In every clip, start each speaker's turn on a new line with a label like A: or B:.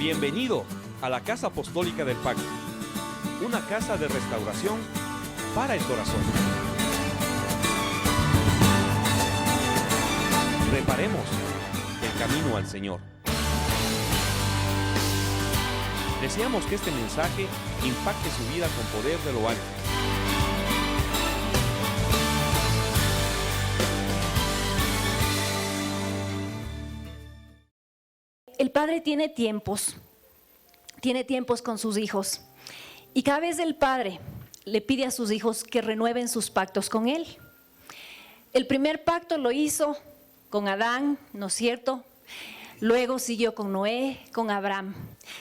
A: Bienvenido a la Casa Apostólica del Pacto, una casa de restauración para el corazón. Reparemos el camino al Señor. Deseamos que este mensaje impacte su vida con poder de lo alto.
B: El Padre tiene tiempos con sus hijos, y cada vez el Padre le pide a sus hijos que renueven sus pactos con Él. El primer pacto lo hizo con Adán, ¿no es cierto? Luego siguió con Noé, con Abraham.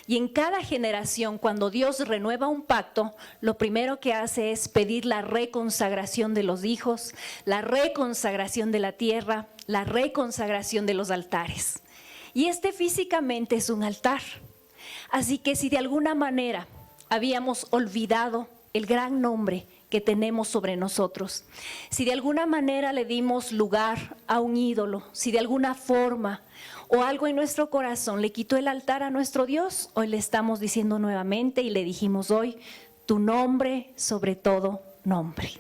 B: Y en cada generación, cuando Dios renueva un pacto, lo primero que hace es pedir la reconsagración de los hijos, la reconsagración de la tierra, la reconsagración de los altares. Y físicamente es un altar. Así que si de alguna manera habíamos olvidado el gran nombre que tenemos sobre nosotros, si de alguna manera le dimos lugar a un ídolo, si de alguna forma o algo en nuestro corazón le quitó el altar a nuestro Dios, hoy le estamos diciendo nuevamente y le dijimos hoy, tu nombre sobre todo nombre.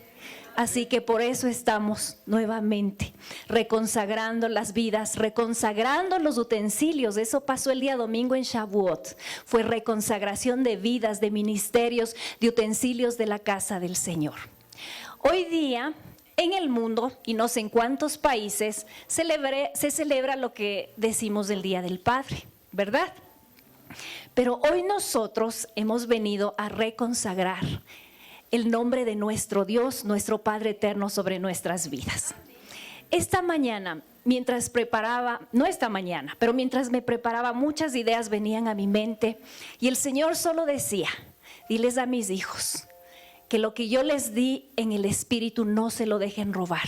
B: Así que por eso estamos nuevamente reconsagrando las vidas, reconsagrando los utensilios. Eso pasó el día domingo en Shavuot. Fue reconsagración de vidas, de ministerios, de utensilios de la casa del Señor. Hoy día en el mundo, y no sé en cuántos países, se celebra lo que decimos el Día del Padre, ¿verdad? Pero hoy nosotros hemos venido a reconsagrar el nombre de nuestro Dios, nuestro Padre eterno sobre nuestras vidas. Esta mañana, mientras me preparaba, muchas ideas venían a mi mente y el Señor solo decía, diles a mis hijos que lo que yo les di en el Espíritu no se lo dejen robar.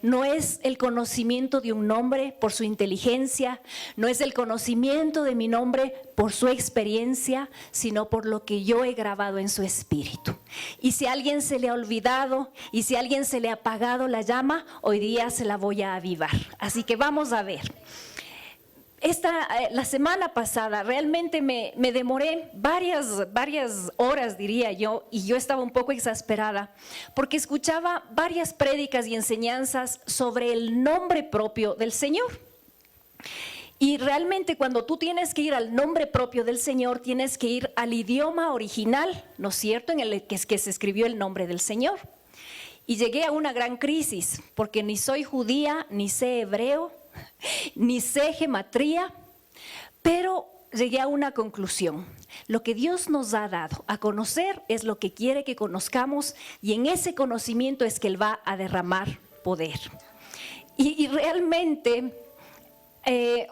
B: No es el conocimiento de un nombre por su inteligencia, no es el conocimiento de mi nombre por su experiencia, sino por lo que yo he grabado en su espíritu. Y si a alguien se le ha olvidado y si a alguien se le ha apagado la llama, hoy día se la voy a avivar. Así que vamos a ver. La semana pasada realmente me demoré varias horas, diría yo, y yo estaba un poco exasperada porque escuchaba varias prédicas y enseñanzas sobre el nombre propio del Señor. Y realmente cuando tú tienes que ir al nombre propio del Señor, tienes que ir al idioma original, ¿no es cierto?, en el que se escribió el nombre del Señor. Y llegué a una gran crisis porque ni soy judía, ni sé hebreo, ni sé gematría, pero llegué a una conclusión. Lo que Dios nos ha dado a conocer es lo que quiere que conozcamos y en ese conocimiento es que Él va a derramar poder. Y realmente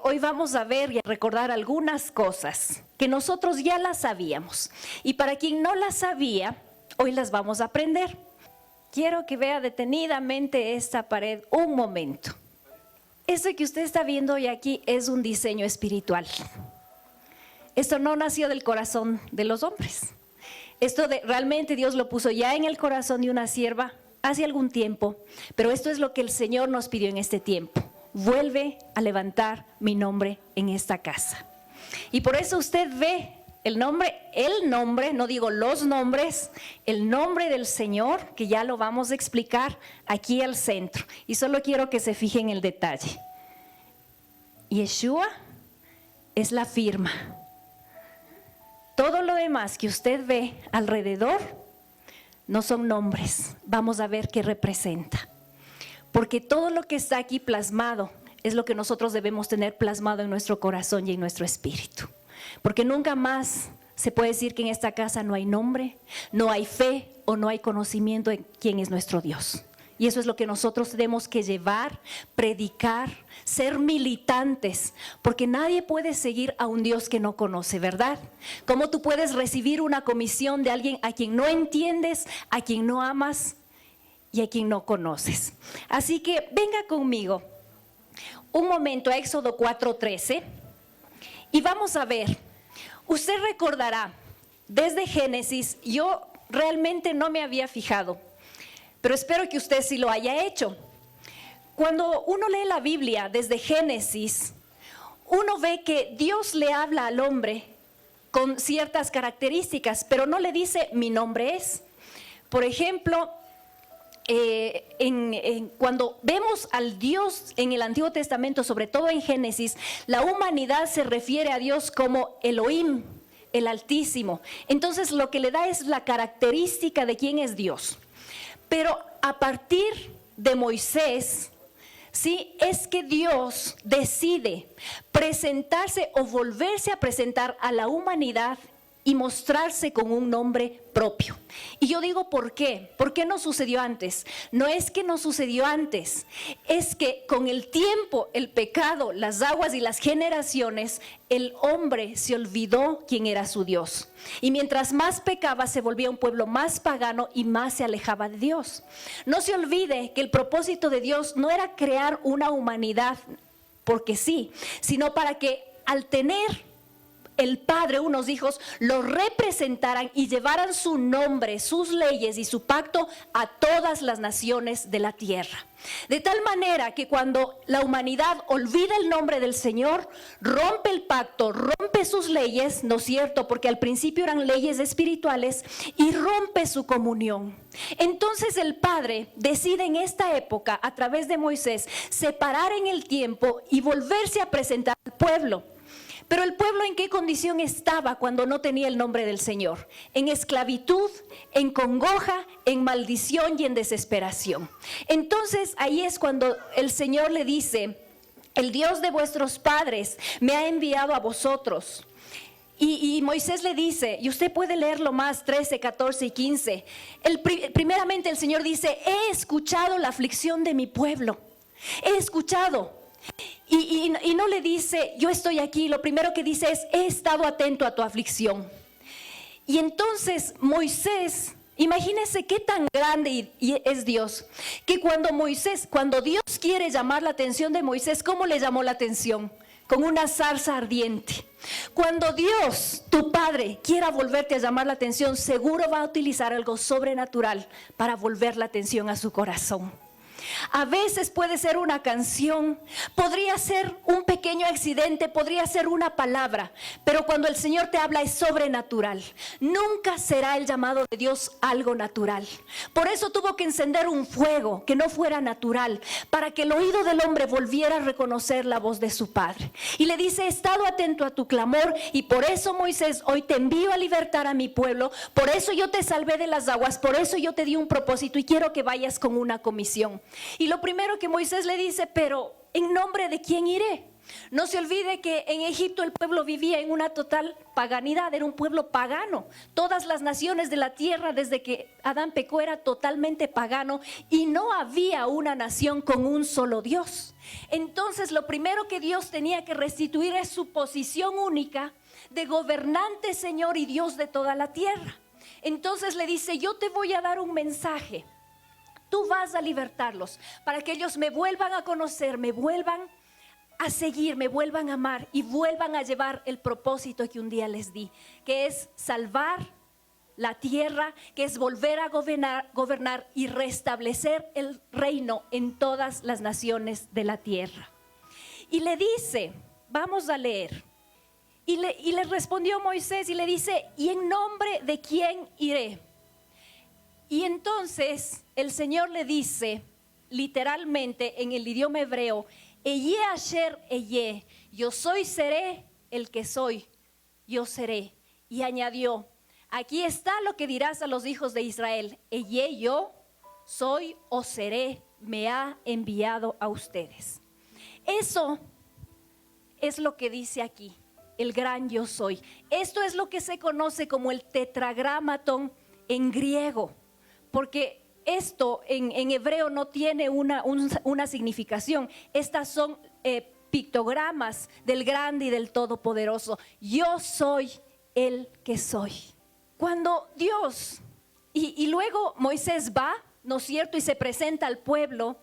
B: hoy vamos a ver y a recordar algunas cosas que nosotros ya las sabíamos. Y para quien no las sabía, hoy las vamos a aprender. Quiero que vea detenidamente esta pared un momento. Esto que usted está viendo hoy aquí es un diseño espiritual. Esto no nació del corazón de los hombres. Realmente Dios lo puso ya en el corazón de una sierva hace algún tiempo, pero esto es lo que el Señor nos pidió en este tiempo. Vuelve a levantar mi nombre en esta casa. Y por eso usted ve el nombre, no digo los nombres, el nombre del Señor, que ya lo vamos a explicar aquí al centro. Y solo quiero que se fijen en el detalle. Yeshua es la firma. Todo lo demás que usted ve alrededor no son nombres. Vamos a ver qué representa. Porque todo lo que está aquí plasmado es lo que nosotros debemos tener plasmado en nuestro corazón y en nuestro espíritu. Porque nunca más se puede decir que en esta casa no hay nombre, no hay fe o no hay conocimiento de quién es nuestro Dios. Y eso es lo que nosotros tenemos que llevar, predicar, ser militantes, porque nadie puede seguir a un Dios que no conoce, ¿verdad? ¿Cómo tú puedes recibir una comisión de alguien a quien no entiendes, a quien no amas y a quien no conoces? Así que venga conmigo un momento a Éxodo 4:13. Y vamos a ver, usted recordará, desde Génesis, yo realmente no me había fijado, pero espero que usted sí lo haya hecho. Cuando uno lee la Biblia desde Génesis, uno ve que Dios le habla al hombre con ciertas características, pero no le dice mi nombre es. Por ejemplo, cuando vemos al Dios en el Antiguo Testamento, sobre todo en Génesis, la humanidad se refiere a Dios como Elohim, el Altísimo. Entonces lo que le da es la característica de quién es Dios. Pero a partir de Moisés, sí, es que Dios decide presentarse o volverse a presentar a la humanidad y mostrarse con un nombre propio. Y yo digo, ¿por qué? ¿Por qué no sucedió antes? No es que no sucedió antes, es que con el tiempo, el pecado, las aguas y las generaciones, el hombre se olvidó quién era su Dios. Y mientras más pecaba, se volvía un pueblo más pagano y más se alejaba de Dios. No se olvide que el propósito de Dios no era crear una humanidad porque sí, sino para que al tener el Padre unos hijos, los representaran y llevaran su nombre, sus leyes y su pacto a todas las naciones de la tierra. De tal manera que cuando la humanidad olvida el nombre del Señor, rompe el pacto, rompe sus leyes, ¿no es cierto? Porque al principio eran leyes espirituales, y rompe su comunión. Entonces el Padre decide en esta época, a través de Moisés, separar en el tiempo y volverse a presentar al pueblo. Pero el pueblo, ¿en qué condición estaba cuando no tenía el nombre del Señor? En esclavitud, en congoja, en maldición y en desesperación. Entonces ahí es cuando el Señor le dice: el Dios de vuestros padres me ha enviado a vosotros. Y Moisés le dice, y usted puede leerlo más, 13, 14 y 15. Primeramente el Señor dice: he escuchado la aflicción de mi pueblo. He escuchado. Y no le dice, yo estoy aquí. Lo primero que dice es: he estado atento a tu aflicción. Y entonces Moisés, imagínense qué tan grande es Dios, que cuando Dios quiere llamar la atención de Moisés, ¿cómo le llamó la atención? Con una zarza ardiente. Cuando Dios, tu Padre, quiera volverte a llamar la atención, seguro va a utilizar algo sobrenatural para volver la atención a su corazón. A veces puede ser una canción, podría ser un pequeño accidente, podría ser una palabra, pero cuando el Señor te habla es sobrenatural. Nunca será el llamado de Dios algo natural. Por eso tuvo que encender un fuego que no fuera natural, para que el oído del hombre volviera a reconocer la voz de su Padre. Y le dice: he estado atento a tu clamor, y por eso, Moisés, hoy te envío a libertar a mi pueblo. Por eso yo te salvé de las aguas, por eso yo te di un propósito y quiero que vayas con una comisión. Y lo primero que Moisés le dice: pero ¿en nombre de quién iré? No se olvide que en Egipto el pueblo vivía en una total paganidad, era un pueblo pagano. Todas las naciones de la tierra desde que Adán pecó era totalmente pagano, y no había una nación con un solo Dios. Entonces lo primero que Dios tenía que restituir es su posición única de gobernante, Señor y Dios de toda la tierra. Entonces le dice: yo te voy a dar un mensaje. Tú vas a libertarlos para que ellos me vuelvan a conocer, me vuelvan a seguir, me vuelvan a amar y vuelvan a llevar el propósito que un día les di, que es salvar la tierra, que es volver a gobernar y restablecer el reino en todas las naciones de la tierra. Y le dice, vamos a leer, y le respondió Moisés y le dice: ¿y en nombre de quién iré? Y entonces el Señor le dice, literalmente en el idioma hebreo: Eye asher eye, yo soy, seré, el que soy, yo seré. Y añadió: aquí está lo que dirás a los hijos de Israel: Eye, yo soy o seré, me ha enviado a ustedes. Eso es lo que dice aquí, el gran yo soy. Esto es lo que se conoce como el tetragramaton en griego, porque esto en hebreo no tiene una significación. Estas son pictogramas del grande y del todopoderoso. Yo soy el que soy. Cuando Dios, y luego Moisés va, ¿no es cierto?, y se presenta al pueblo,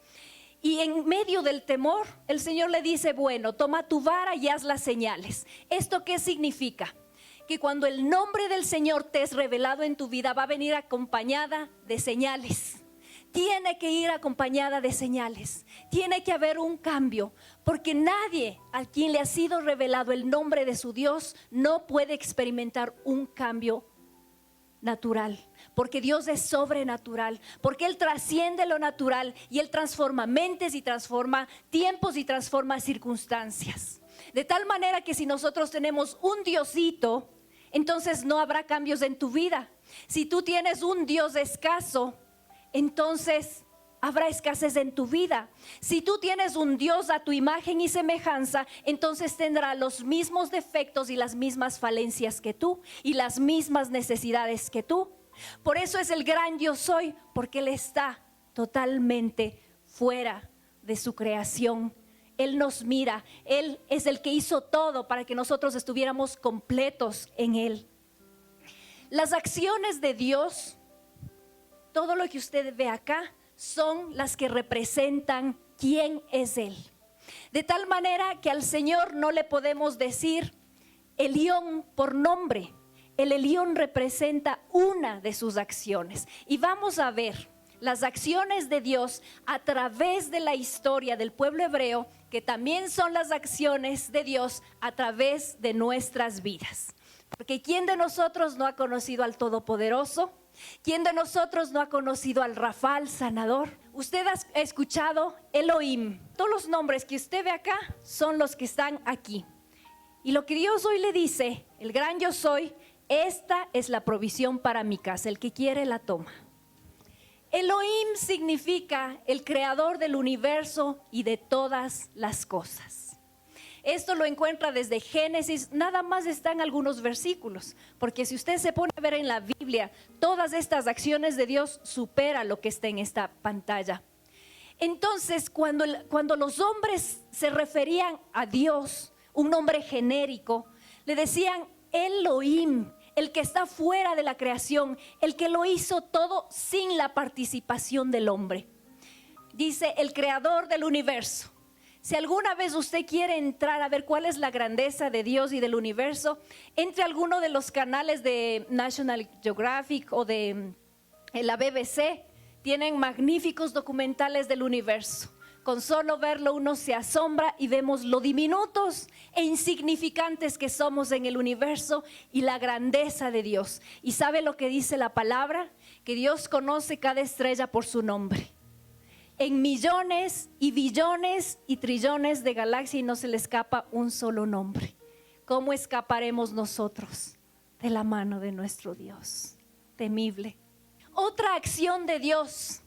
B: y en medio del temor el Señor le dice: bueno, toma tu vara y haz las señales. ¿Esto qué significa? Que cuando el nombre del Señor te es revelado en tu vida, va a venir acompañada de señales. tiene que ir acompañada de señales. Tiene que haber un cambio, porque nadie a quien le ha sido revelado el nombre de su Dios no puede experimentar un cambio natural, porque Dios es sobrenatural, porque Él trasciende lo natural y Él transforma mentes y transforma tiempos y transforma circunstancias. De tal manera que si nosotros tenemos un Diosito, entonces no habrá cambios en tu vida. Si tú tienes un Dios escaso, entonces habrá escasez en tu vida. Si tú tienes un Dios a tu imagen y semejanza, entonces tendrá los mismos defectos y las mismas falencias que tú y las mismas necesidades que tú. Por eso es el gran yo soy, porque Él está totalmente fuera de su creación. Él nos mira, Él es el que hizo todo para que nosotros estuviéramos completos en Él. Las acciones de Dios, todo lo que usted ve acá, son las que representan quién es Él. De tal manera que al Señor no le podemos decir Elión por nombre. El Elión representa una de sus acciones. Y vamos a ver las acciones de Dios a través de la historia del pueblo hebreo, que también son las acciones de Dios a través de nuestras vidas. Porque ¿quién de nosotros no ha conocido al Todopoderoso? ¿Quién de nosotros no ha conocido al Rafa, al sanador? Usted ha escuchado Elohim. Todos los nombres que usted ve acá son los que están aquí. Y lo que Dios hoy le dice, el gran yo soy, esta es la provisión para mi casa. El que quiere la toma. Elohim significa el creador del universo y de todas las cosas. Esto lo encuentra desde Génesis, nada más está en algunos versículos, porque si usted se pone a ver en la Biblia, todas estas acciones de Dios supera lo que está en esta pantalla. Entonces, cuando los hombres se referían a Dios, un nombre genérico, le decían Elohim, el que está fuera de la creación, el que lo hizo todo sin la participación del hombre. Dice el creador del universo. Si alguna vez usted quiere entrar a ver cuál es la grandeza de Dios y del universo, entre a alguno de los canales de National Geographic o de la BBC, tienen magníficos documentales del universo. Con solo verlo uno se asombra y vemos lo diminutos e insignificantes que somos en el universo y la grandeza de Dios. ¿Y sabe lo que dice la palabra? Que Dios conoce cada estrella por su nombre. En millones y billones y trillones de galaxias y no se le escapa un solo nombre. ¿Cómo escaparemos nosotros de la mano de nuestro Dios temible? Otra acción de Dios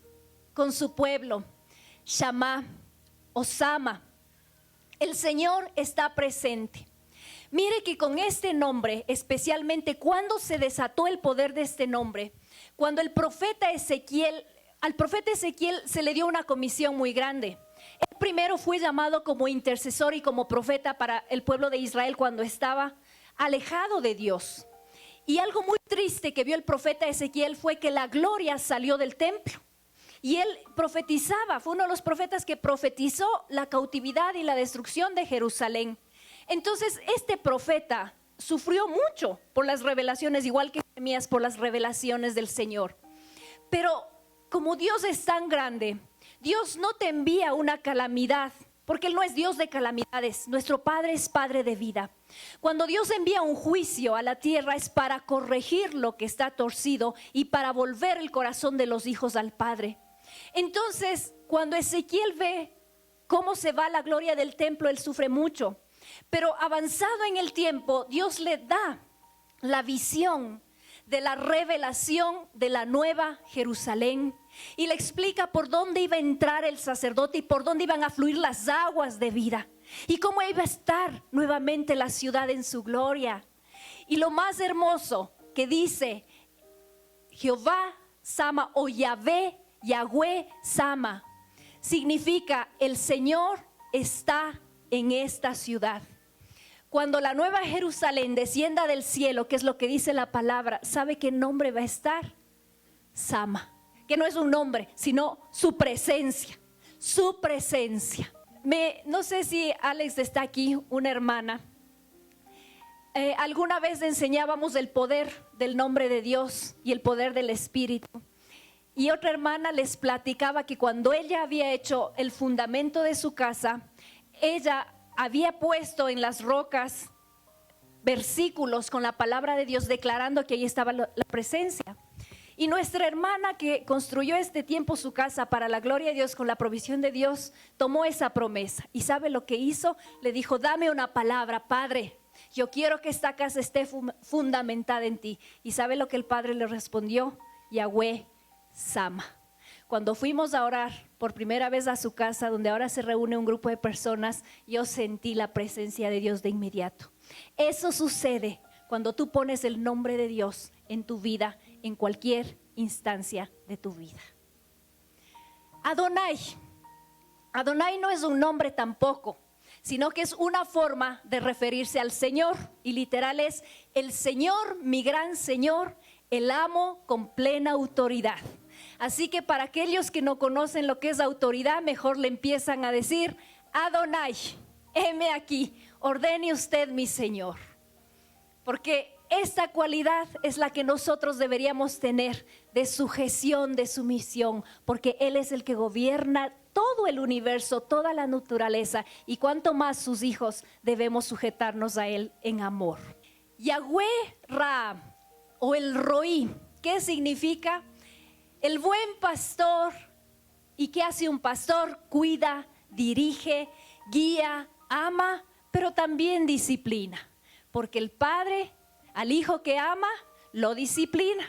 B: con su pueblo, Shammah o Sama. El Señor está presente. Mire que con este nombre, especialmente cuando se desató el poder de este nombre, cuando al profeta Ezequiel se le dio una comisión muy grande. Él primero fue llamado como intercesor y como profeta para el pueblo de Israel cuando estaba alejado de Dios. Y algo muy triste que vio el profeta Ezequiel fue que la gloria salió del templo. Y él profetizaba, fue uno de los profetas que profetizó la cautividad y la destrucción de Jerusalén. Entonces este profeta sufrió mucho por las revelaciones, igual que Jeremías por las revelaciones del Señor. Pero como Dios es tan grande, Dios no te envía una calamidad, porque Él no es Dios de calamidades. Nuestro Padre es Padre de vida. Cuando Dios envía un juicio a la tierra es para corregir lo que está torcido y para volver el corazón de los hijos al Padre. Entonces, cuando Ezequiel ve cómo se va la gloria del templo, él sufre mucho. Pero avanzado en el tiempo, Dios le da la visión de la revelación de la nueva Jerusalén y le explica por dónde iba a entrar el sacerdote y por dónde iban a fluir las aguas de vida y cómo iba a estar nuevamente la ciudad en su gloria. Y lo más hermoso que dice Jehová Sama o Yahvé Sama significa el Señor está en esta ciudad. Cuando la nueva Jerusalén descienda del cielo, que es lo que dice la palabra, ¿sabe qué nombre va a estar? Sama, que no es un nombre, sino su presencia, su presencia. No sé si Alex está aquí, una hermana. Alguna vez enseñábamos el poder del nombre de Dios y el poder del Espíritu. y otra hermana les platicaba que cuando ella había hecho el fundamento de su casa, ella había puesto en las rocas versículos con la palabra de Dios declarando que ahí estaba la presencia. Y nuestra hermana que construyó este tiempo su casa para la gloria de Dios con la provisión de Dios, tomó esa promesa. ¿Y sabe lo que hizo? Le dijo, dame una palabra, Padre. Yo quiero que esta casa esté fundamentada en ti. ¿Y sabe lo que el Padre le respondió? Yahweh Sama. Cuando fuimos a orar por primera vez a su casa, donde ahora se reúne un grupo de personas, yo sentí la presencia de Dios de inmediato. Eso sucede cuando tú pones el nombre de Dios en tu vida, en cualquier instancia de tu vida. Adonai. Adonai no es un nombre tampoco, sino que es una forma de referirse al Señor. Y literal es el Señor, mi gran Señor, el amo con plena autoridad. Así que para aquellos que no conocen lo que es autoridad, mejor le empiezan a decir, Adonai, heme aquí, ordene usted mi Señor. Porque esta cualidad es la que nosotros deberíamos tener de sujeción, de sumisión, porque Él es el que gobierna todo el universo, toda la naturaleza, y cuanto más sus hijos debemos sujetarnos a Él en amor. Yahweh Ra, o el Roí, ¿qué significa? El buen pastor. ¿Y qué hace un pastor? Cuida, dirige, guía, ama, pero también disciplina, porque el Padre al hijo que ama, lo disciplina.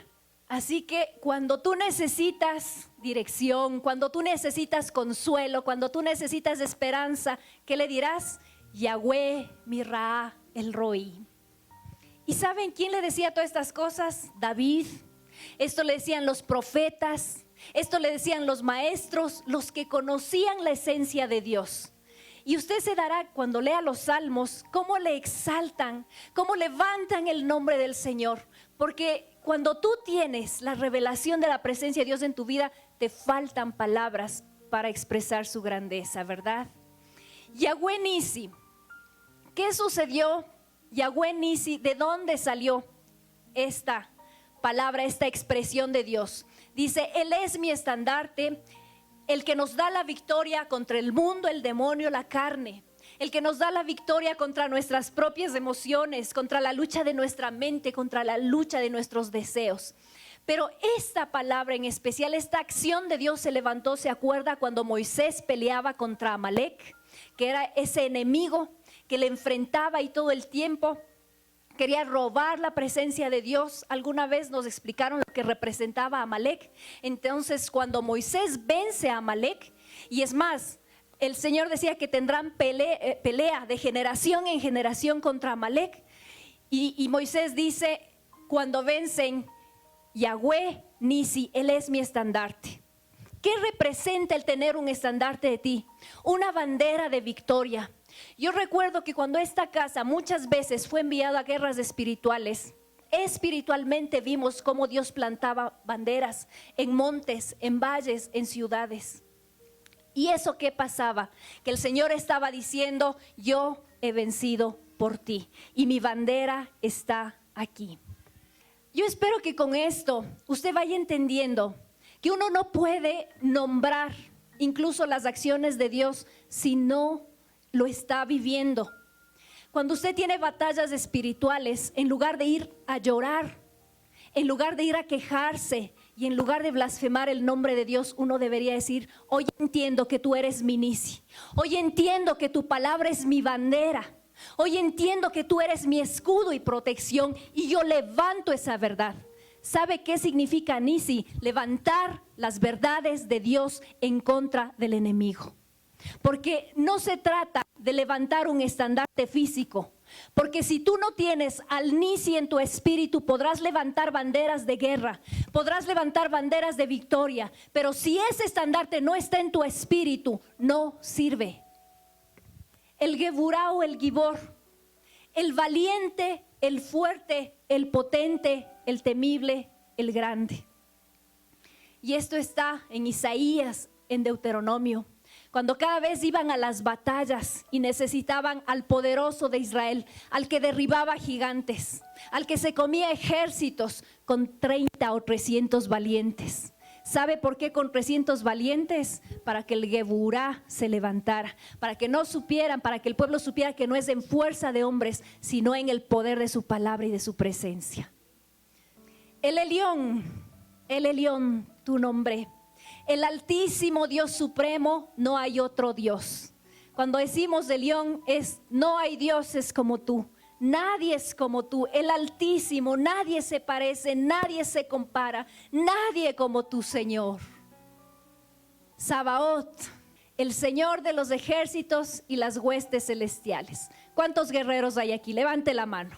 B: Así que cuando tú necesitas dirección, cuando tú necesitas consuelo, cuando tú necesitas esperanza, ¿qué le dirás? Yahweh, mi Ra, el Roí. ¿Y saben quién le decía todas estas cosas? David. Esto le decían los profetas, esto le decían los maestros, los que conocían la esencia de Dios. Y usted se dará cuando lea los salmos cómo le exaltan, cómo levantan el nombre del Señor. Porque cuando tú tienes la revelación de la presencia de Dios en tu vida, te faltan palabras para expresar su grandeza, ¿verdad? Yahweh Nisi, ¿qué sucedió? Yahweh Nisi, ¿de dónde salió esta palabra, esta expresión de Dios? Dice, Él es mi estandarte, el que nos da la victoria contra el mundo, el demonio, la carne. El que nos da la victoria contra nuestras propias emociones, contra la lucha de nuestra mente, contra la lucha de nuestros deseos. Pero esta palabra en especial, esta acción de Dios se levantó, ¿se acuerda cuando Moisés peleaba contra Amalek? Que era ese enemigo que le enfrentaba y todo el tiempo quería robar la presencia de Dios. Alguna vez nos explicaron lo que representaba Amalek. Entonces cuando Moisés vence a Amalek, y es más, el Señor decía que tendrán pelea de generación en generación contra Amalek. Y Moisés dice, cuando vencen, Yahweh Nisi, Él es mi estandarte. ¿Qué representa el tener un estandarte de ti? Una bandera de victoria. Yo recuerdo que cuando esta casa muchas veces fue enviada a guerras espirituales, espiritualmente vimos cómo Dios plantaba banderas en montes, en valles, en ciudades. ¿Y eso qué pasaba? Que el Señor estaba diciendo, yo he vencido por ti y mi bandera está aquí. Yo espero que con esto usted vaya entendiendo que uno no puede nombrar incluso las acciones de Dios si no lo está viviendo. Cuando usted tiene batallas espirituales, en lugar de ir a llorar, en lugar de ir a quejarse y en lugar de blasfemar el nombre de Dios, uno debería decir, hoy entiendo que tú eres mi Nisi, hoy entiendo que tu palabra es mi bandera, hoy entiendo que tú eres mi escudo y protección y yo levanto esa verdad. ¿Sabe qué significa Nisi? Levantar las verdades de Dios en contra del enemigo. Porque no se trata de levantar un estandarte físico, porque si tú no tienes al Nisi en tu espíritu, podrás levantar banderas de guerra, podrás levantar banderas de victoria, pero si ese estandarte no está en tu espíritu, no sirve. El Geburá o el Gibor, el valiente, el fuerte, el potente, el temible, el grande. Y esto está en Isaías, en Deuteronomio. Cuando cada vez iban a las batallas y necesitaban al poderoso de Israel, al que derribaba gigantes, al que se comía ejércitos con 30 o 300 valientes. ¿Sabe por qué con 300 valientes? Para que el Geburá se levantara, para que no supieran, para que el pueblo supiera que no es en fuerza de hombres, sino en el poder de su palabra y de su presencia. El Elión, tu nombre. El Altísimo Dios Supremo, no hay otro Dios. Cuando decimos Elión es no hay dioses como tú. Nadie es como tú, el Altísimo, nadie se parece, nadie se compara, nadie como tu Señor. Sabaoth, el Señor de los ejércitos y las huestes celestiales. ¿Cuántos guerreros hay aquí? Levante la mano.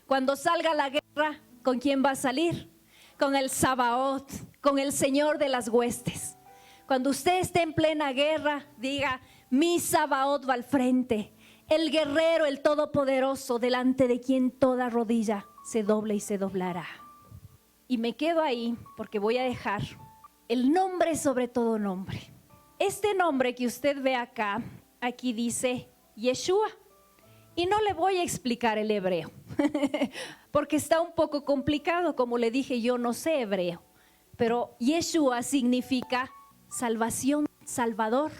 B: Cuando salga la guerra, ¿con quién va a salir? Con el Sabaoth, con el Señor de las huestes. Cuando usted esté en plena guerra, diga, mi Sabaoth va al frente. El guerrero, el todopoderoso, delante de quien toda rodilla se dobla y se doblará. Y me quedo ahí porque voy a dejar el nombre sobre todo nombre. Este nombre que usted ve acá, aquí dice Yeshua. Y no le voy a explicar el hebreo, porque está un poco complicado. Como le dije, yo no sé hebreo. Pero Yeshua significa salvación, salvador,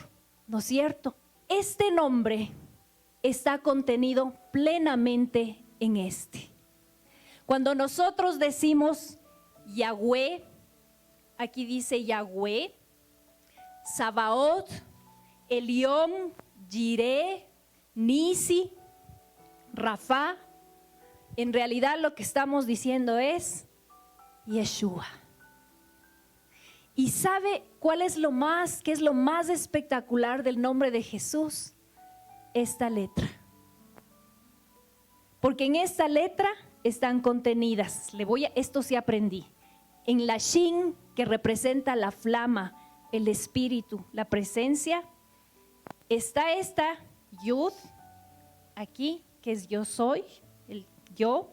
B: ¿no es cierto? Este nombre está contenido plenamente en este. Cuando nosotros decimos Yahweh, aquí dice Yahweh, Sabaoth, Elión, Jireh, Nisi, Rafa, en realidad lo que estamos diciendo es Yeshua. ¿Y sabe cuál es qué es lo más espectacular del nombre de Jesús? Esta letra. Porque en esta letra están contenidas, esto sí aprendí, en la Shin, que representa la flama, el espíritu, la presencia, está esta Yud, aquí, que es yo soy, el yo,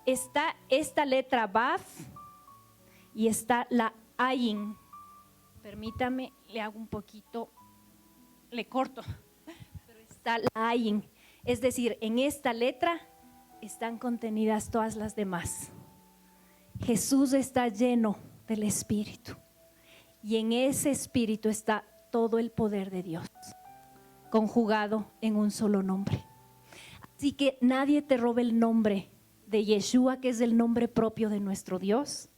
B: está esta letra Baf y está la Ayin. Permítame, le hago un poquito, le corto. Está la Ayin, es decir, en esta letra están contenidas todas las demás. Jesús está lleno del Espíritu y en ese Espíritu está todo el poder de Dios, conjugado en un solo nombre. Así que nadie te robe el nombre de Yeshua, que es el nombre propio de nuestro Dios.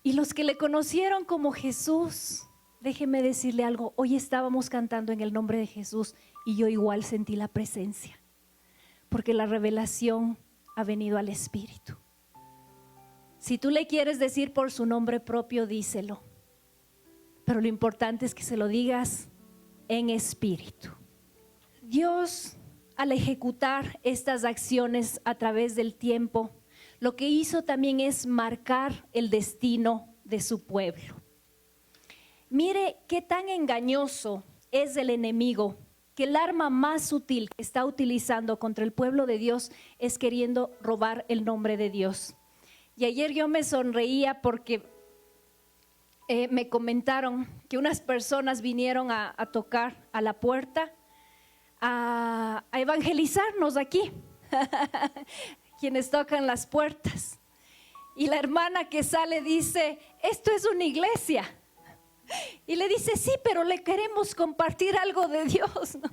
B: Y los que le conocieron como Jesús, déjeme decirle algo, hoy estábamos cantando en el nombre de Jesús y yo igual sentí la presencia, porque la revelación ha venido al Espíritu. Si tú le quieres decir por su nombre propio, díselo, pero lo importante es que se lo digas en espíritu. Dios, al ejecutar estas acciones a través del tiempo, lo que hizo también es marcar el destino de su pueblo. Mire qué tan engañoso es el enemigo, que el arma más sutil que está utilizando contra el pueblo de Dios es queriendo robar el nombre de Dios. Y ayer yo me sonreía porque me comentaron que unas personas vinieron a tocar a la puerta, a evangelizarnos aquí, quienes tocan las puertas. Y la hermana que sale dice, esto es una iglesia. Y le dice, sí, pero le queremos compartir algo de Dios, ¿no?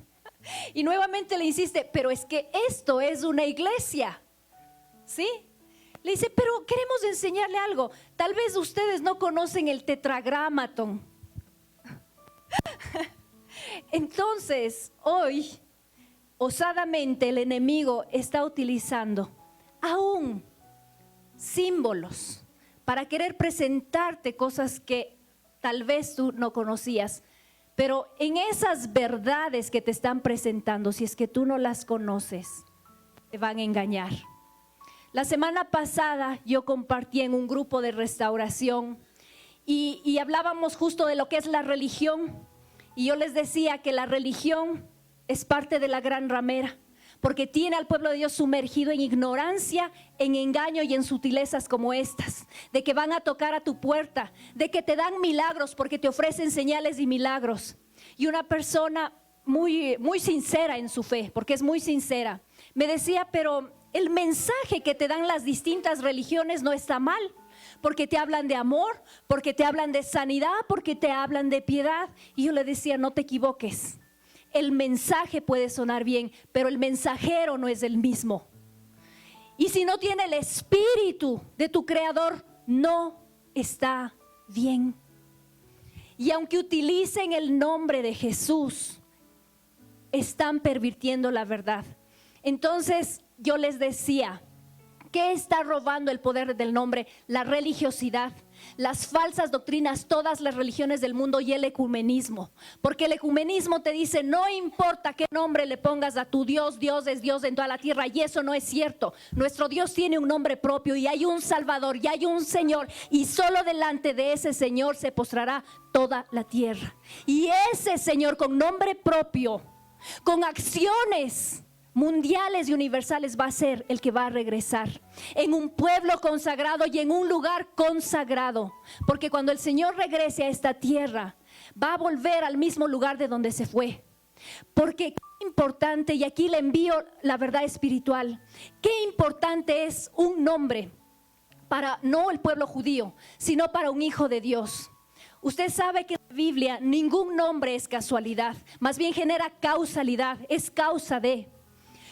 B: Y nuevamente le insiste, pero es que esto es una iglesia, ¿sí? Le dice, pero queremos enseñarle algo. Tal vez ustedes no conocen el tetragramaton. Entonces, hoy, osadamente el enemigo está utilizando aún símbolos para querer presentarte cosas que tal vez tú no conocías. Pero en esas verdades que te están presentando, si es que tú no las conoces, te van a engañar. La semana pasada yo compartí en un grupo de restauración y hablábamos justo de lo que es la religión. Y yo les decía que la religión es parte de la gran ramera, porque tiene al pueblo de Dios sumergido en ignorancia, en engaño y en sutilezas como estas, de que van a tocar a tu puerta, de que te dan milagros porque te ofrecen señales y milagros. Y una persona muy, muy sincera en su fe, porque es muy sincera, me decía, pero el mensaje que te dan las distintas religiones no está mal, porque te hablan de amor, porque te hablan de sanidad, porque te hablan de piedad. Y yo le decía, no te equivoques. El mensaje puede sonar bien, pero el mensajero no es el mismo. Y si no tiene el espíritu de tu creador, no está bien. Y aunque utilicen el nombre de Jesús, están pervirtiendo la verdad. Entonces yo les decía, ¿qué está robando el poder del nombre? La religiosidad, las falsas doctrinas, todas las religiones del mundo y el ecumenismo. Porque el ecumenismo te dice, no importa qué nombre le pongas a tu Dios, Dios es Dios en toda la tierra, y eso no es cierto. Nuestro Dios tiene un nombre propio y hay un Salvador y hay un Señor, y solo delante de ese Señor se postrará toda la tierra. Y ese Señor con nombre propio, con acciones mundiales y universales, va a ser el que va a regresar en un pueblo consagrado y en un lugar consagrado, porque cuando el Señor regrese a esta tierra va a volver al mismo lugar de donde se fue. Porque qué importante, y aquí le envío la verdad espiritual, qué importante es un nombre para no el pueblo judío, sino para un hijo de Dios. Usted sabe que en la Biblia ningún nombre es casualidad, más bien genera causalidad, es causa de.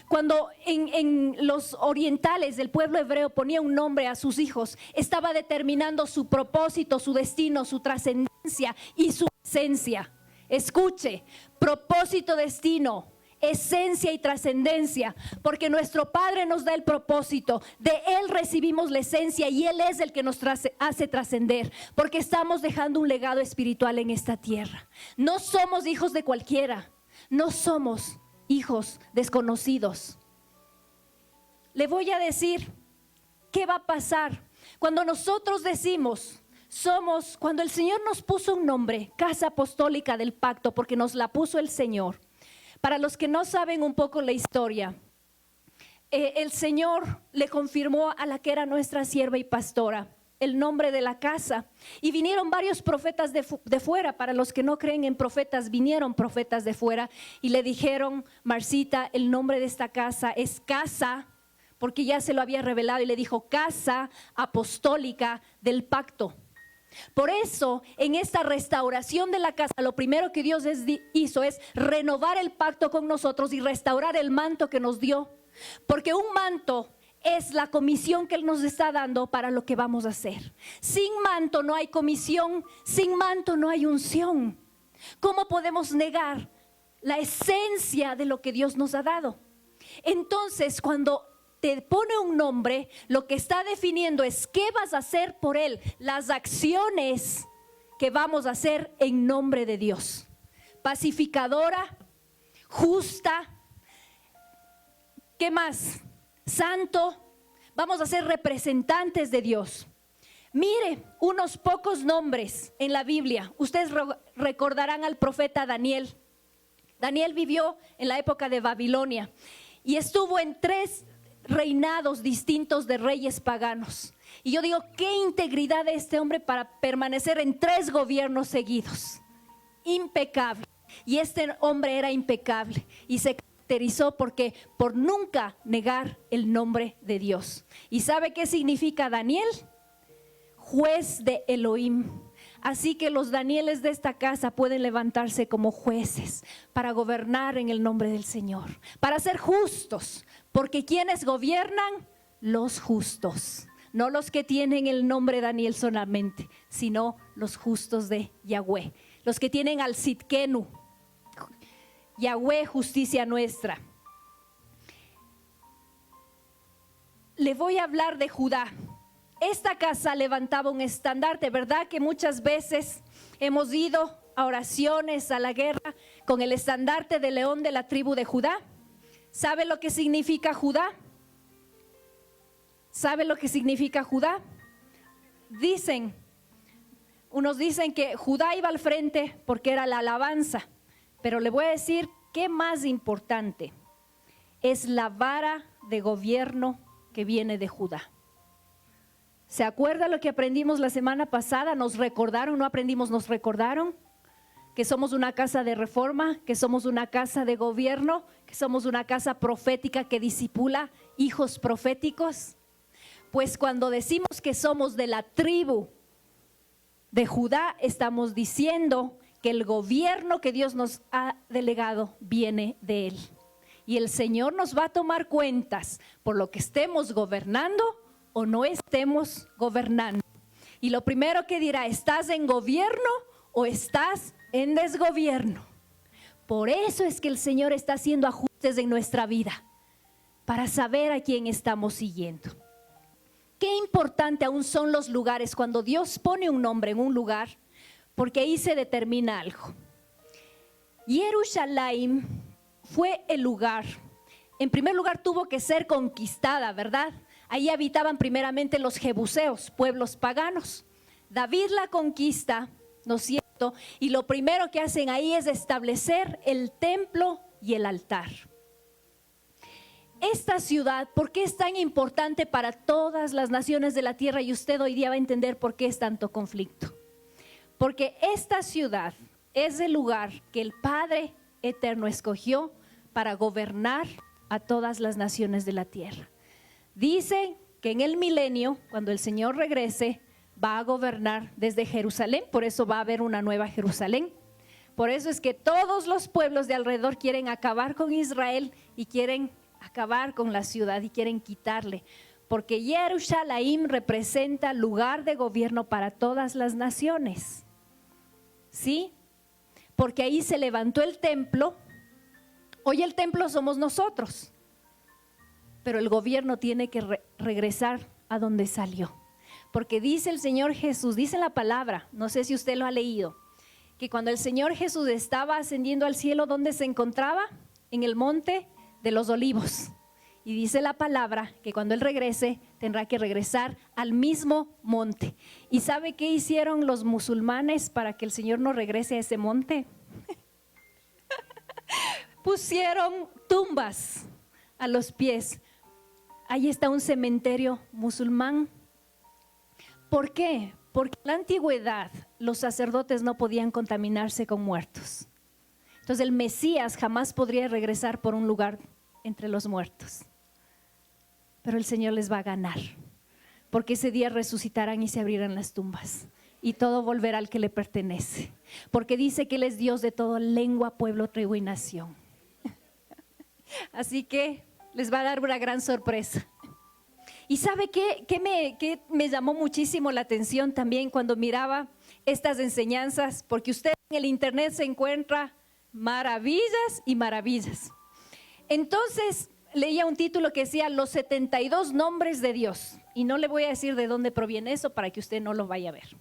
B: Cuando en los orientales del pueblo hebreo ponía un nombre a sus hijos, estaba determinando su propósito, su destino, su trascendencia y su esencia. Escuche, propósito, destino, esencia y trascendencia, porque nuestro Padre nos da el propósito, de Él recibimos la esencia y Él es el que nos hace trascender, porque estamos dejando un legado espiritual en esta tierra. No somos hijos de cualquiera, no somos hijos desconocidos. Le voy a decir qué va a pasar cuando nosotros decimos cuando el Señor nos puso un nombre, Casa Apostólica del Pacto, porque nos la puso el Señor. Para los que no saben un poco la historia, el Señor le confirmó a la que era nuestra sierva y pastora el nombre de la casa, y vinieron varios profetas de fuera. Para los que no creen en profetas, vinieron profetas de fuera y le dijeron: Marcita, el nombre de esta casa es Casa, porque ya se lo había revelado, y le dijo: Casa Apostólica del Pacto. Por eso, en esta restauración de la casa, lo primero que Dios hizo es renovar el pacto con nosotros y restaurar el manto que nos dio, porque un manto es la comisión que Él nos está dando para lo que vamos a hacer. Sin manto no hay comisión, sin manto no hay unción. ¿Cómo podemos negar la esencia de lo que Dios nos ha dado? Entonces, cuando te pone un nombre, lo que está definiendo es qué vas a hacer por Él, las acciones que vamos a hacer en nombre de Dios. Pacificadora, justa, ¿qué más? Santo. Vamos a ser representantes de Dios. Mire, unos pocos nombres en la Biblia. Ustedes recordarán al profeta Daniel. Daniel vivió en la época de Babilonia y estuvo en 3 reinados distintos de reyes paganos. Y yo digo, qué integridad de este hombre para permanecer en 3 gobiernos seguidos. Impecable. Y este hombre era impecable y se caracterizó por nunca negar el nombre de Dios. ¿Y sabe qué significa Daniel? Juez de Elohim. Así que los Danieles de esta casa pueden levantarse como jueces para gobernar en el nombre del Señor, para ser justos, porque quienes gobiernan, los justos, no los que tienen el nombre Daniel solamente, sino los justos de Yahweh, los que tienen al Sidkenu, Yahweh, justicia nuestra. Le voy a hablar de Judá. Esta casa levantaba un estandarte, ¿verdad? Que muchas veces hemos ido a oraciones, a la guerra, con el estandarte de león de la tribu de Judá. ¿Sabe lo que significa Judá? ¿Sabe lo que significa Judá? Unos dicen que Judá iba al frente porque era la alabanza, pero le voy a decir qué más importante es la vara de gobierno que viene de Judá. ¿Se acuerda lo que aprendimos la semana pasada? Nos recordaron, no aprendimos, nos recordaron que somos una casa de reforma, que somos una casa de gobierno, que somos una casa profética que discipula hijos proféticos. Pues cuando decimos que somos de la tribu de Judá, estamos diciendo que el gobierno que Dios nos ha delegado viene de Él. Y el Señor nos va a tomar cuentas por lo que estemos gobernando o no estemos gobernando. Y lo primero que dirá, ¿estás en gobierno o estás en desgobierno? Por eso es que el Señor está haciendo ajustes en nuestra vida, para saber a quién estamos siguiendo. Qué importante aún son los lugares cuando Dios pone un nombre en un lugar, porque ahí se determina algo. Jerusalén fue el lugar, en primer lugar tuvo que ser conquistada, ¿verdad? Ahí habitaban primeramente los jebuseos, pueblos paganos. David la conquista, ¿no es cierto? Y lo primero que hacen ahí es establecer el templo y el altar. Esta ciudad, ¿por qué es tan importante para todas las naciones de la tierra? Y usted hoy día va a entender por qué es tanto conflicto. Porque esta ciudad es el lugar que el Padre Eterno escogió para gobernar a todas las naciones de la tierra. Dice que en el milenio, cuando el Señor regrese, va a gobernar desde Jerusalén, por eso va a haber una nueva Jerusalén. Por eso es que todos los pueblos de alrededor quieren acabar con Israel y quieren acabar con la ciudad y quieren quitarle, porque Jerusalén representa lugar de gobierno para todas las naciones. ¿Sí? Porque ahí se levantó el templo. Hoy el templo somos nosotros, pero el gobierno tiene que regresar a donde salió. Porque dice el Señor Jesús, dice la palabra, no sé si usted lo ha leído, que cuando el Señor Jesús estaba ascendiendo al cielo, ¿dónde se encontraba? En el monte de los olivos. Y dice la palabra que cuando Él regrese, tendrá que regresar al mismo monte. ¿Y sabe qué hicieron los musulmanes para que el Señor no regrese a ese monte? Pusieron tumbas a los pies. Ahí está un cementerio musulmán. ¿Por qué? Porque en la antigüedad los sacerdotes no podían contaminarse con muertos. Entonces el Mesías jamás podría regresar por un lugar entre los muertos. Pero el Señor les va a ganar, porque ese día resucitarán y se abrirán las tumbas y todo volverá al que le pertenece, porque dice que Él es Dios de toda lengua, pueblo, tribu y nación. Así que les va a dar una gran sorpresa. ¿Y sabe qué me llamó muchísimo la atención también cuando miraba estas enseñanzas? Porque usted en el internet se encuentra maravillas y maravillas. Entonces leía un título que decía los 72 nombres de Dios. Y no le voy a decir de dónde proviene eso para que usted no lo vaya a ver.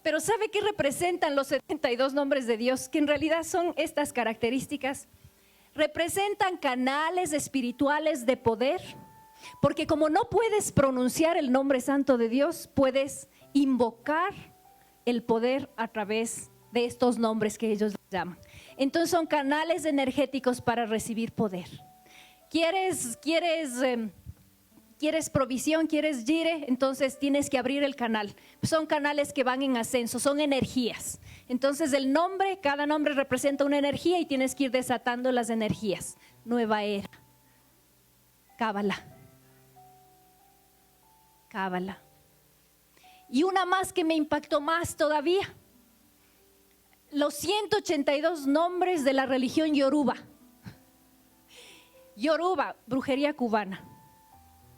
B: Pero ¿sabe qué representan los 72 nombres de Dios? Que en realidad son estas características. Representan canales espirituales de poder, porque como no puedes pronunciar el nombre santo de Dios, puedes invocar el poder a través de estos nombres que ellos llaman. Entonces son canales energéticos para recibir poder. ¿Quieres provisión? ¿Quieres gire? Entonces tienes que abrir el canal. Son canales que van en ascenso, son energías. Entonces cada nombre representa una energía y tienes que ir desatando las energías. Nueva era. Cábala. Y una más que me impactó más todavía. Los 182 nombres de la religión Yoruba. Yoruba, brujería cubana.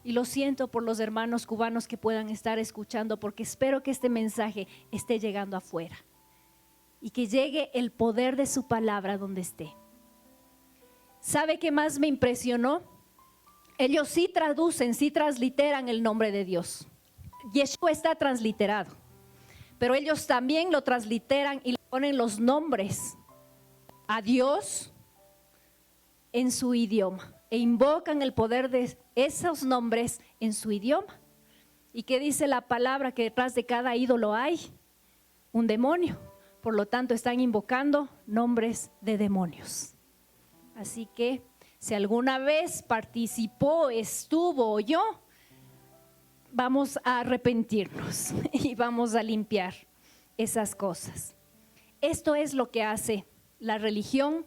B: Y lo siento por los hermanos cubanos que puedan estar escuchando, porque espero que este mensaje esté llegando afuera y que llegue el poder de su palabra donde esté. ¿Sabe qué más me impresionó? Ellos sí traducen, sí transliteran el nombre de Dios. Yeshua está transliterado, pero ellos también lo transliteran y le ponen los nombres a Dios en su idioma e invocan el poder de esos nombres en su idioma. ¿Y qué dice la palabra? Que detrás de cada ídolo hay un demonio. Por lo tanto, están invocando nombres de demonios. Así que si alguna vez participó, estuvo o oyó, vamos a arrepentirnos y vamos a limpiar esas cosas. Esto es lo que hace la religión,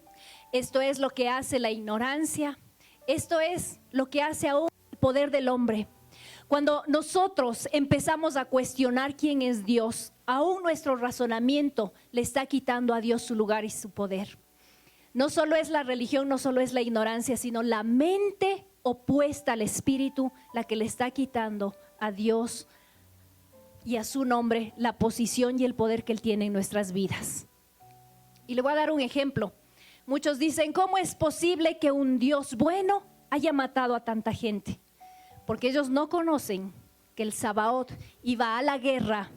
B: esto es lo que hace la ignorancia, esto es lo que hace aún el poder del hombre. Cuando nosotros empezamos a cuestionar quién es Dios, aún nuestro razonamiento le está quitando a Dios su lugar y su poder. No solo es la religión, no solo es la ignorancia, sino la mente opuesta al Espíritu la que le está quitando a Dios y a su nombre la posición y el poder que Él tiene en nuestras vidas. Y le voy a dar un ejemplo. Muchos dicen, ¿cómo es posible que un Dios bueno haya matado a tanta gente? Porque ellos no conocen que el Sabaoth iba a la guerra,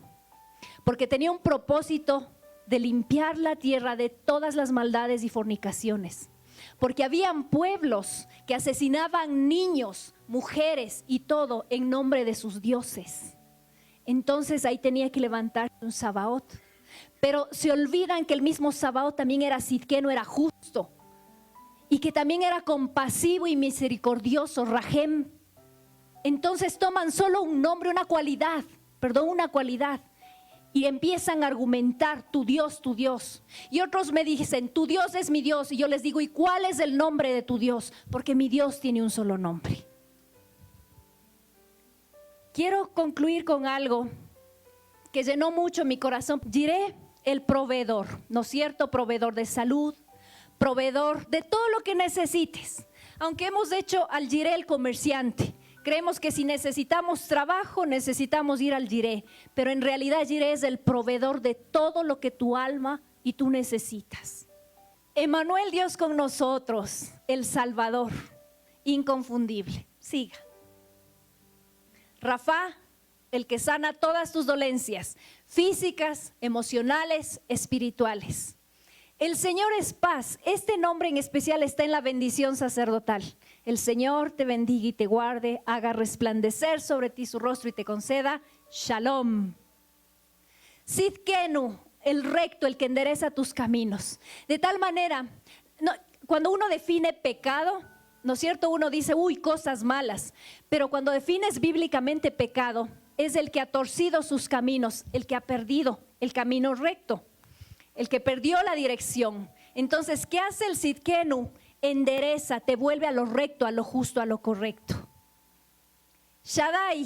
B: porque tenía un propósito de limpiar la tierra de todas las maldades y fornicaciones. Porque habían pueblos que asesinaban niños, mujeres y todo en nombre de sus dioses. Entonces ahí tenía que levantarse un Sabaoth. Pero se olvidan que el mismo Sabaoth también era sidkenu, era justo. Y que también era compasivo y misericordioso, Rahem. Entonces toman solo un nombre, una cualidad, y empiezan a argumentar, tu Dios, tu Dios. Y otros me dicen, tu Dios es mi Dios. Y yo les digo, ¿y cuál es el nombre de tu Dios? Porque mi Dios tiene un solo nombre. Quiero concluir con algo que llenó mucho mi corazón. Jireh, el proveedor, ¿no es cierto? Proveedor de salud, proveedor de todo lo que necesites. Aunque hemos hecho al Jireh el comerciante. Creemos que si necesitamos trabajo, necesitamos ir al Jireh, pero en realidad Jireh es el proveedor de todo lo que tu alma y tú necesitas. Emmanuel, Dios con nosotros, el Salvador, inconfundible. Siga. Rafa, el que sana todas tus dolencias, físicas, emocionales, espirituales. El Señor es paz. Este nombre en especial está en la bendición sacerdotal. El Señor te bendiga y te guarde, haga resplandecer sobre ti su rostro y te conceda Shalom. Sidkenu, el recto, el que endereza tus caminos. De tal manera, cuando uno define pecado, ¿no es cierto? Uno dice, uy, cosas malas. Pero cuando defines bíblicamente pecado, es el que ha torcido sus caminos, el que ha perdido el camino recto, el que perdió la dirección. Entonces, ¿qué hace el Sidkenu? Endereza, te vuelve a lo recto, a lo justo, a lo correcto. Shaddai,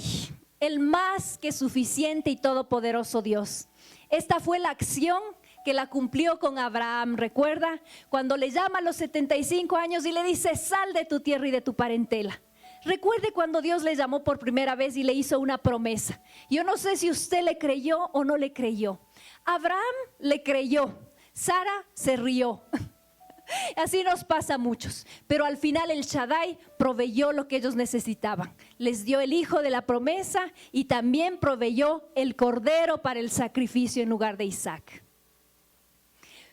B: el más que suficiente y todopoderoso Dios. Esta fue la acción que la cumplió con Abraham. ¿Recuerda? Cuando le llama a los 75 años y le dice, sal de tu tierra y de tu parentela. Recuerde cuando Dios le llamó por primera vez y le hizo una promesa. Yo no sé si usted le creyó o no le creyó. Abraham le creyó, Sara se rió. Así nos pasa a muchos, pero al final el Shaddai proveyó lo que ellos necesitaban. Les dio el hijo de la promesa y también proveyó el cordero para el sacrificio en lugar de Isaac.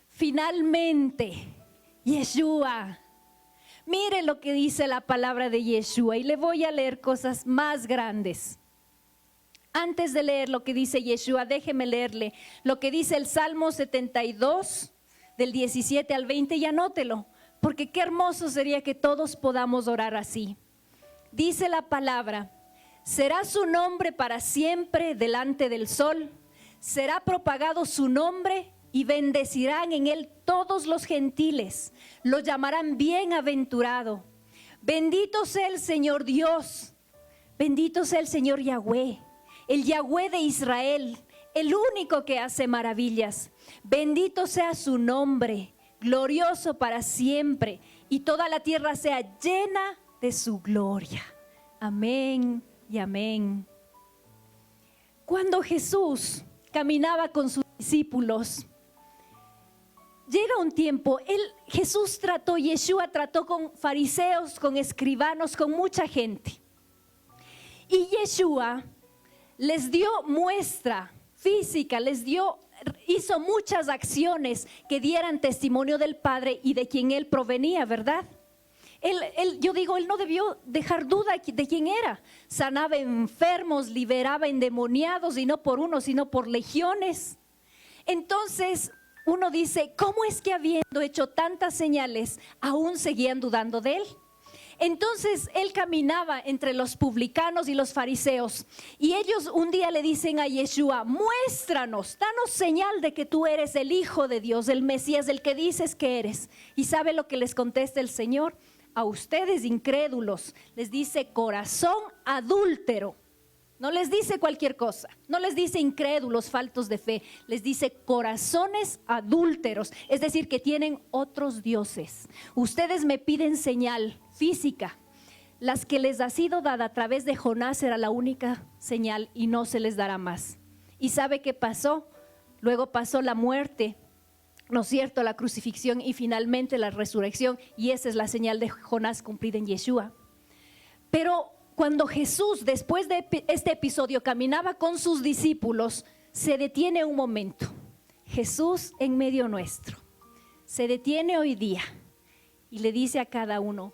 B: Finalmente, Yeshua. Mire lo que dice la palabra de Yeshua y le voy a leer cosas más grandes. Antes de leer lo que dice Yeshua, déjeme leerle lo que dice el Salmo 72, del 17 al 20, y anótelo, porque qué hermoso sería que todos podamos orar así. Dice la palabra, será su nombre para siempre delante del sol, será propagado su nombre y bendecirán en él todos los gentiles, lo llamarán bienaventurado. Bendito sea el Señor Dios, bendito sea el Señor Yahweh, el Yahweh de Israel, el único que hace maravillas. Bendito sea su nombre, glorioso para siempre, y toda la tierra sea llena de su gloria. Amén y amén. Cuando Jesús caminaba con sus discípulos, llega un tiempo, Yeshua trató con fariseos, con escribanos, con mucha gente. Y Yeshua les dio muestra física, hizo muchas acciones que dieran testimonio del Padre y de quien Él provenía, ¿verdad? Él no debió dejar duda de quién era. Sanaba enfermos, liberaba endemoniados, y no por uno, sino por legiones. Entonces uno dice, ¿cómo es que habiendo hecho tantas señales, aún seguían dudando de Él? Entonces Él caminaba entre los publicanos y los fariseos, y ellos un día le dicen a Yeshua, muéstranos, danos señal de que tú eres el Hijo de Dios, el Mesías, el que dices que eres. ¿Y sabe lo que les contesta el Señor? a ustedes incrédulos, les dice corazón adúltero. No les dice cualquier cosa, no les dice incrédulos, faltos de fe, les dice corazones adúlteros, es decir, que tienen otros dioses. Ustedes me piden señal física, las que les ha sido dada a través de Jonás era la única señal y no se les dará más. ¿Y sabe qué pasó? Luego pasó la muerte, ¿no es cierto?, la crucifixión y finalmente la resurrección, y esa es la señal de Jonás cumplida en Yeshua. Pero cuando Jesús, después de este episodio, caminaba con sus discípulos, se detiene un momento. Jesús en medio nuestro, se detiene hoy día y le dice a cada uno,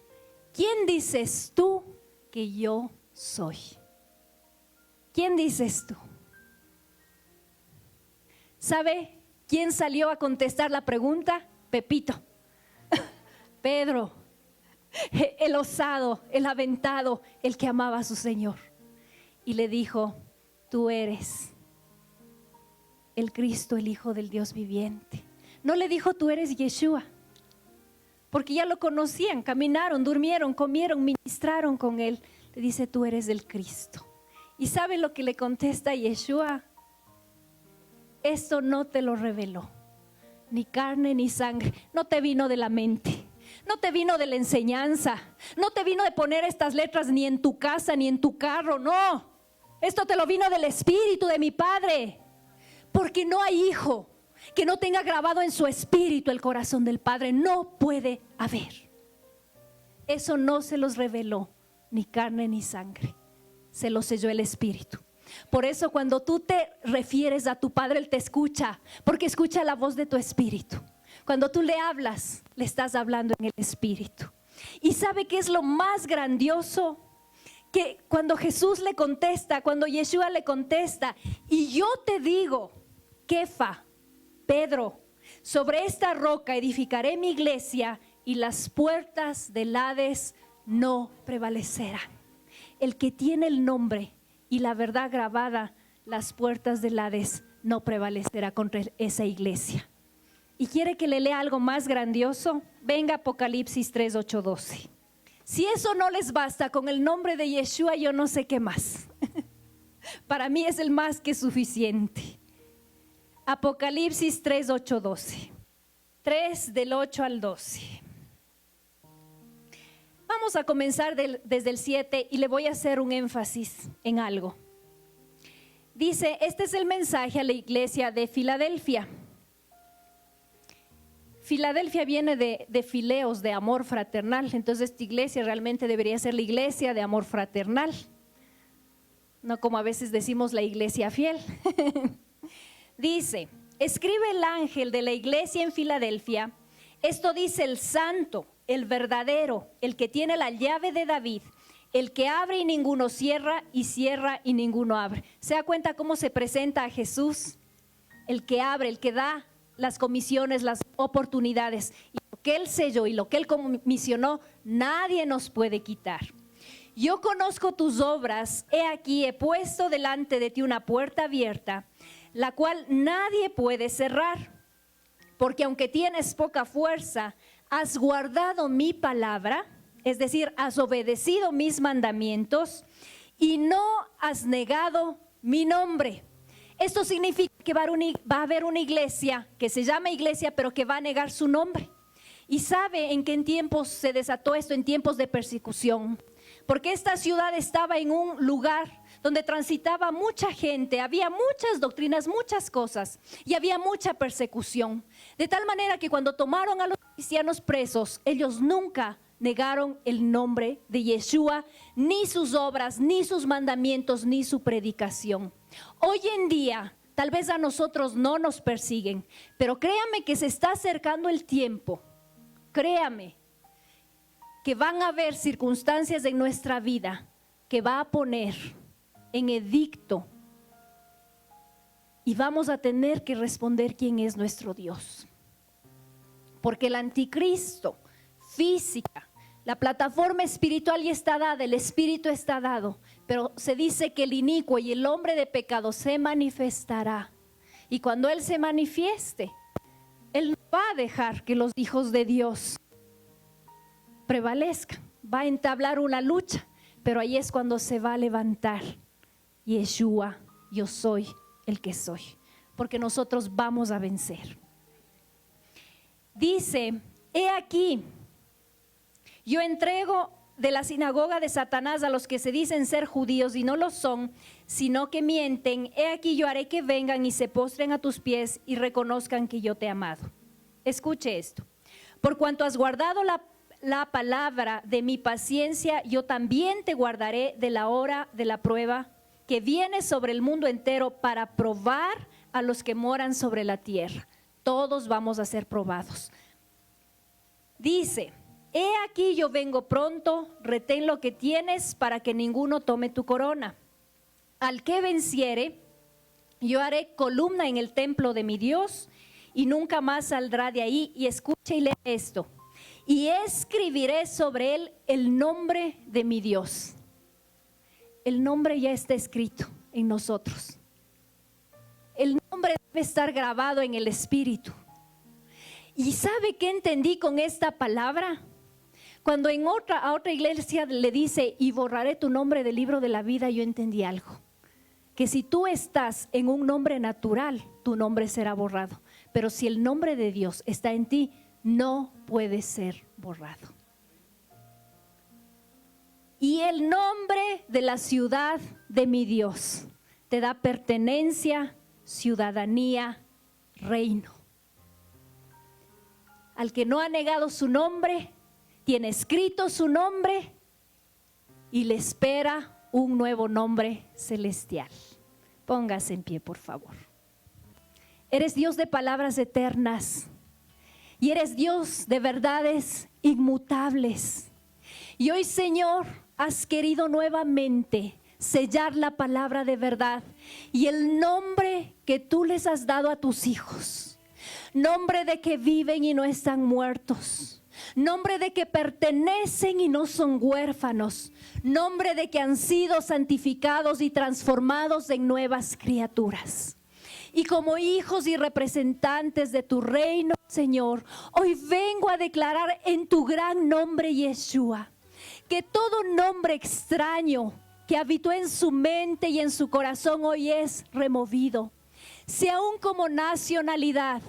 B: ¿quién dices tú que yo soy? ¿Quién dices tú? ¿Sabe quién salió a contestar la pregunta? Pepito, Pedro, el osado, el aventado, el que amaba a su Señor. Y le dijo, tú eres el Cristo, el Hijo del Dios viviente. No le dijo, tú eres Yeshua, porque ya lo conocían, caminaron, durmieron, comieron, ministraron con él. Le dice, tú eres el Cristo. ¿Y sabe lo que le contesta Yeshua? Esto no te lo reveló ni carne ni sangre, no te vino de la mente, no te vino de la enseñanza, no te vino de poner estas letras ni en tu casa ni en tu carro, no, esto te lo vino del Espíritu de mi Padre, porque no hay hijo que no tenga grabado en su espíritu el corazón del Padre, no puede haber. Eso no se los reveló ni carne ni sangre, se lo selló el Espíritu. Por eso cuando tú te refieres a tu Padre, Él te escucha, porque escucha la voz de tu espíritu. Cuando tú le hablas, le estás hablando en el Espíritu. ¿Y sabe qué es lo más grandioso? Que cuando Jesús le contesta, cuando Yeshua le contesta, y yo te digo, Kefa, Pedro, sobre esta roca edificaré mi iglesia y las puertas del Hades no prevalecerán. El que tiene el nombre y la verdad grabada, las puertas del Hades no prevalecerá contra esa iglesia. ¿Y quiere que le lea algo más grandioso? Venga, Apocalipsis 3, 8, 12. Si eso no les basta con el nombre de Yeshua, yo no sé qué más. Para mí es el más que suficiente. Apocalipsis 3, 8, 12. 3 del 8 al 12. Vamos a comenzar desde el 7 y le voy a hacer un énfasis en algo. Dice, este es el mensaje a la iglesia de Filadelfia. Filadelfia viene de fileos, de amor fraternal. Entonces esta iglesia realmente debería ser la iglesia de amor fraternal. No como a veces decimos la iglesia fiel. Dice, escribe el ángel de la iglesia en Filadelfia. Esto dice el santo, el verdadero, el que tiene la llave de David, el que abre y ninguno cierra, y cierra y ninguno abre. ¿Se da cuenta cómo se presenta a Jesús? El que abre, el que da las comisiones, las oportunidades. Y lo que Él selló y lo que Él comisionó, nadie nos puede quitar. Yo conozco tus obras, he aquí, he puesto delante de ti una puerta abierta, la cual nadie puede cerrar. Porque aunque tienes poca fuerza, has guardado mi palabra, es decir, has obedecido mis mandamientos y no has negado mi nombre. Esto significa que va a haber una iglesia que se llama iglesia, pero que va a negar su nombre. ¿Y sabe en qué tiempos se desató esto? En tiempos de persecución. Porque esta ciudad estaba en un lugar donde transitaba mucha gente, había muchas doctrinas, muchas cosas, y había mucha persecución. De tal manera que cuando tomaron a los cristianos presos, ellos nunca negaron el nombre de Yeshua, ni sus obras, ni sus mandamientos, ni su predicación. Hoy en día, tal vez a nosotros no nos persiguen, pero créame que se está acercando el tiempo, créame, que van a haber circunstancias en nuestra vida que va a poner en edicto y vamos a tener que responder quién es nuestro Dios. Porque el anticristo, física, la plataforma espiritual ya está dada, el espíritu está dado, pero se dice que el inicuo y el hombre de pecado se manifestará. Y cuando Él se manifieste, Él no va a dejar que los hijos de Dios prevalezca. Va a entablar una lucha, pero ahí es cuando se va a levantar Yeshua, yo soy el que soy, porque nosotros vamos a vencer. Dice, he aquí, yo entrego de la sinagoga de Satanás a los que se dicen ser judíos y no lo son, sino que mienten. He aquí yo haré que vengan y se postren a tus pies y reconozcan que yo te he amado. Escuche esto. Por cuanto has guardado la palabra de mi paciencia, yo también te guardaré de la hora de la prueba que viene sobre el mundo entero para probar a los que moran sobre la tierra. Todos vamos a ser probados. Dice, he aquí yo vengo pronto, retén lo que tienes para que ninguno tome tu corona. Al que venciere, yo haré columna en el templo de mi Dios y nunca más saldrá de ahí. Y escucha y lee esto. Y escribiré sobre él el nombre de mi Dios. El nombre ya está escrito en nosotros. El nombre debe estar grabado en el espíritu. ¿Y sabe qué entendí con esta palabra? Cuando a otra iglesia le dice, y borraré tu nombre del libro de la vida, yo entendí algo. Que si tú estás en un nombre natural, tu nombre será borrado. Pero si el nombre de Dios está en ti, no puede ser borrado. Y el nombre de la ciudad de mi Dios te da pertenencia, ciudadanía, reino. Al que no ha negado su nombre, tiene escrito su nombre y le espera un nuevo nombre celestial. Póngase en pie, por favor. Eres Dios de palabras eternas y eres Dios de verdades inmutables. Y hoy, Señor, has querido nuevamente sellar la palabra de verdad y el nombre que tú les has dado a tus hijos. Nombre de que viven y no están muertos. Nombre de que pertenecen y no son huérfanos. Nombre de que han sido santificados y transformados en nuevas criaturas. Y como hijos y representantes de tu reino, Señor, hoy vengo a declarar en tu gran nombre, Yeshua, que todo nombre extraño que habitó en su mente y en su corazón hoy es removido. Si aún como nacionalidad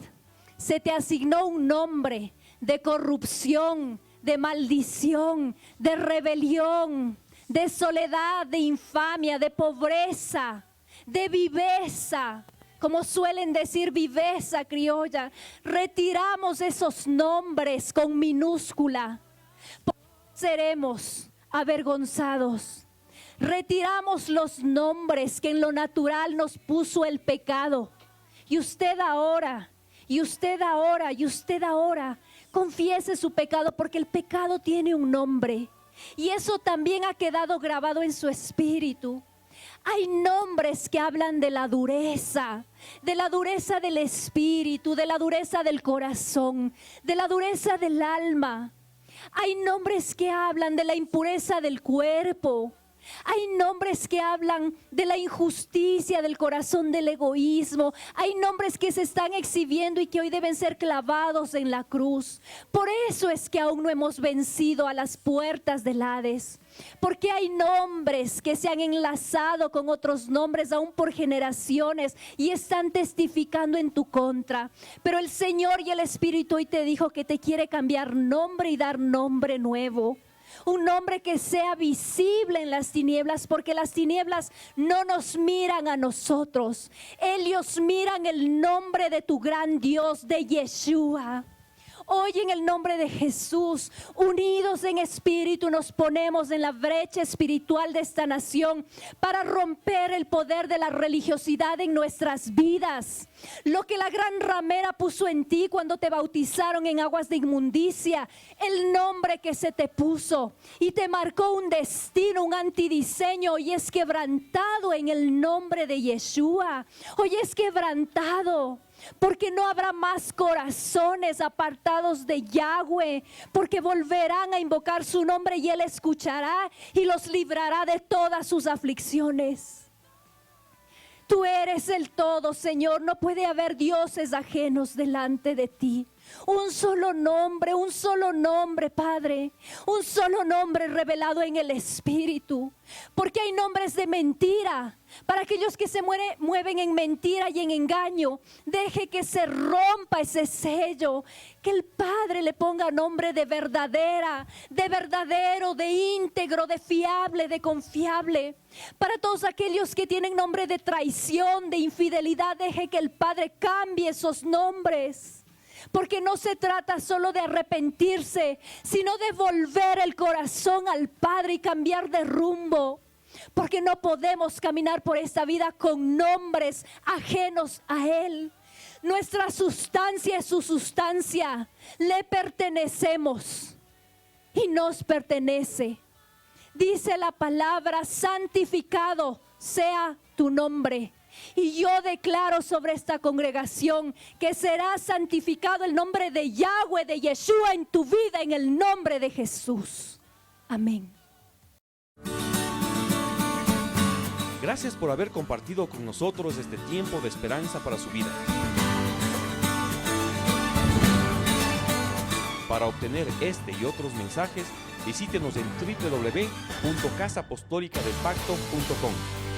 B: se te asignó un nombre de corrupción, de maldición, de rebelión, de soledad, de infamia, de pobreza, de viveza, como suelen decir, viveza criolla, retiramos esos nombres con minúscula. Seremos avergonzados. Retiramos los nombres que en lo natural nos puso el pecado. Y usted ahora, confiese su pecado, porque el pecado tiene un nombre. Y eso también ha quedado grabado en su espíritu. Hay nombres que hablan de la dureza del espíritu, de la dureza del corazón, de la dureza del alma. Hay nombres que hablan de la impureza del cuerpo. Hay nombres que hablan de la injusticia del corazón, del egoísmo. Hay nombres que se están exhibiendo y que hoy deben ser clavados en la cruz. Por eso es que aún no hemos vencido a las puertas del Hades. Porque hay nombres que se han enlazado con otros nombres aún por generaciones y están testificando en tu contra. Pero el Señor y el Espíritu hoy te dijo que te quiere cambiar nombre y dar nombre nuevo. Un nombre que sea visible en las tinieblas, porque las tinieblas no nos miran a nosotros. Ellos miran el nombre de tu gran Dios, de Yeshua. Hoy en el nombre de Jesús, unidos en espíritu, nos ponemos en la brecha espiritual de esta nación para romper el poder de la religiosidad en nuestras vidas. Lo que la gran ramera puso en ti cuando te bautizaron en aguas de inmundicia, el nombre que se te puso y te marcó un destino, un antidiseño, hoy es quebrantado en el nombre de Yeshua. Hoy es quebrantado. Porque no habrá más corazones apartados de Yahweh, porque volverán a invocar su nombre y Él escuchará y los librará de todas sus aflicciones. Tú eres el todo, Señor. No puede haber dioses ajenos delante de ti. Un solo nombre, Padre. Un solo nombre revelado en el Espíritu. Porque hay nombres de mentira. Para aquellos que se mueven en mentira y en engaño, deje que se rompa ese sello. Que el Padre le ponga nombre de verdadera, de verdadero, de íntegro, de fiable, de confiable. Para todos aquellos que tienen nombre de traición, de infidelidad, deje que el Padre cambie esos nombres. Porque no se trata solo de arrepentirse, sino de volver el corazón al Padre y cambiar de rumbo. Porque no podemos caminar por esta vida con nombres ajenos a Él. Nuestra sustancia es su sustancia. Le pertenecemos y nos pertenece. Dice la palabra: santificado sea tu nombre. Y yo declaro sobre esta congregación que será santificado el nombre de Yahweh, de Yeshua en tu vida, en el nombre de Jesús. Amén.
A: Gracias por haber compartido con nosotros este tiempo de esperanza para su vida. Para obtener este y otros mensajes, visítenos en www.casaapostolicadelpacto.com.